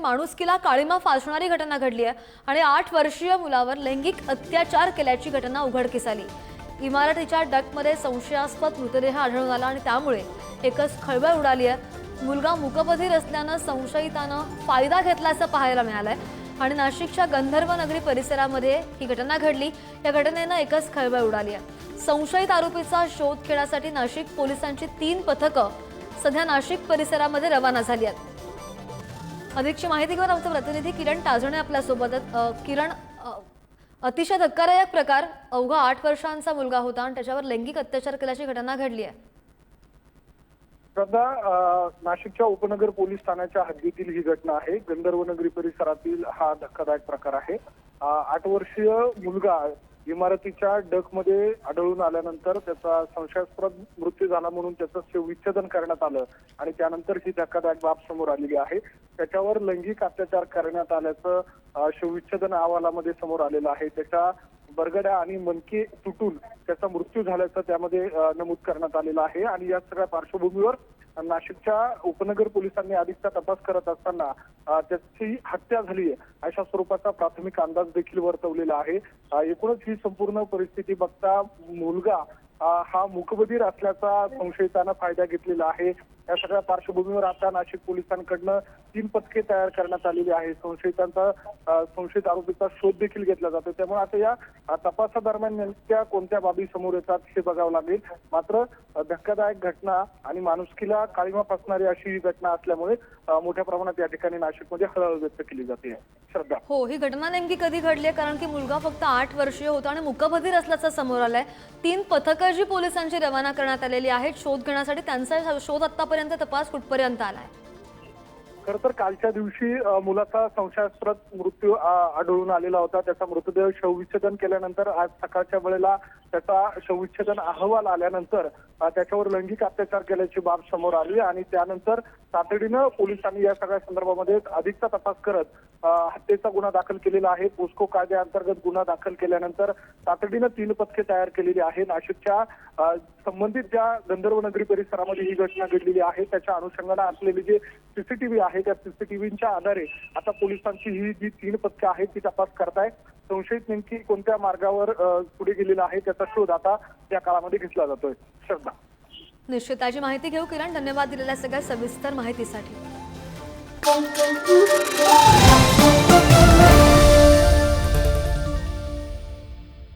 माणुसकीला काळीमा फासणारी घटना घडली आहे आणि 8 वर्षीय मुलावर लैंगिक अत्याचार केल्याची घटना उघडकीस आली। इमारतीच्या डकमध्ये संशयास्पद मृतदेह आढळून आला आणि त्यामुळे एकच खळबळ उडाली आहे। मुलगा मूकबधीर असल्याने संशयितानं फायदा घेतल्याचं पाहायला मिळालंय आणि नाशिकच्या गंधर्व नगरी परिसरामध्ये ही घटना घडली। या घटनेनं एकच खळबळ उडाली आहे। संशयित आरोपीचा शोध घेण्यासाठी नाशिक पोलिसांची 3 पथकं सध्या नाशिक परिसरामध्ये रवाना झाली आहेत। अधिकची माहिती घेऊन आमचे प्रतिनिधी किरण टाजणे आपल्या सोबत आहेत। किरण, अतिशय धक्कादायक प्रकार, अवघा 8 वर्षांचा मुलगा होता आणि त्याच्यावर लैंगिक अत्याचार केल्याची घटना घडली आहे। नाशिकच्या उपनगर पोलीस ठाण्याच्या हद्दीतील ही घटना आहे। गंधर्व नगरी परिसरातील हा धक्कादायक प्रकार आहे। 8 वर्षीय मुलगा इमारतीच्या डकमध्ये आढळून आल्यानंतर त्याचा संशयास्पद मृत्यू झाला म्हणून त्याचं शवविच्छेदन करण्यात आलं आणि त्यानंतर ही धक्कादायक बाब समोर आलेली आहे। त्याच्यावर लैंगिक अत्याचार करण्यात आल्याचं शवविच्छेदन अहवालामध्ये समोर आलेलं आहे। त्याच्या बरगड्या आणि मणके तुटून त्याचा मृत्यू झाल्याचं त्यामध्ये नमूद करण्यात आलेलं आहे आणि या सगळ्या पार्श्वभूमीवर नाशिकच्या उपनगर पोलिसांनी अधिकचा तपास करत असताना त्याची हत्या झाली आहे अशा स्वरूपाचा प्राथमिक अंदाज देखील वर्तवलेला आहे। एकूणच ही संपूर्ण परिस्थिती बघता मुलगा हा मूकबधीर असल्याचा संशयितानं फायदा घेतलेला आहे। या सगळ्या पार्श्वभूमीवर आता नाशिक पोलिसांकडनं 3 पथके तयार करण्यात आलेली आहे। संशयित आरोपीचा शोध देखील घेतला जातो। त्यामुळे आता या तपासादरम्यान नेमक्या कोणत्या बाबी समोर येतात हे बघावं लागेल। मात्र धक्कादायक घटना आणि माणुसकीला काळीमा फासणारी अशी ही घटना असल्यामुळे मोठ्या प्रमाणात या ठिकाणी नाशिकमध्ये हळहळ व्यक्त केली जाते। श्रद्धा, हो, ही घटना नेमकी कधी घडली आहे? कारण की मुलगा फक्त 8 वर्षीय होता आणि मूकबधीर असल्याचं समोर आलंय। 3 पथकं जी पोलिसांची रवाना करण्यात आलेली आहेत शोध घेण्यासाठी, त्यांचा शोध आतापर्यंत तपास कुठपर्यंत आलाय? खरं तर कालच्या दिवशी मुलाचा संशयास्पद मृत्यू आढळून आलेला होता। त्याचा मृतदेह शवविच्छेदन केल्यानंतर आज सकाळच्या वेळेला त्याचा शवविच्छेदन अहवाल आल्यानंतर त्याच्यावर लैंगिक अत्याचार केल्याची बाब समोर आली आणि त्यानंतर तातडीनं पोलिसांनी या सगळ्या संदर्भामध्ये अधिकचा तपास करत हत्येचा गुन्हा दाखल केलेला आहे। पोस्को कायद्याअंतर्गत गुन्हा दाखल केल्यानंतर तातडीनं 3 पथके तयार केलेली आहे। नाशिकच्या संबंधित ज्या गंधर्व नगरी परिसरामध्ये ही घटना घडलेली आहे त्याच्या अनुषंगाने असलेली जे सीसीटीव्ही आहे त्या सीसीटीव्हीच्या आधारे आता पोलिसांची ही जी 3 पथके आहेत ती तपास करताय। संशयित नेमकी कोणत्या मार्गावर पुढे गेलेला आहे त्याचा शोध आता या काळामध्ये घेतला जातोय। श्रद्धा, निश्चित त्याची माहिती घेऊ किरण। धन्यवाद दिलेल्या सगळ्या सविस्तर माहितीसाठी।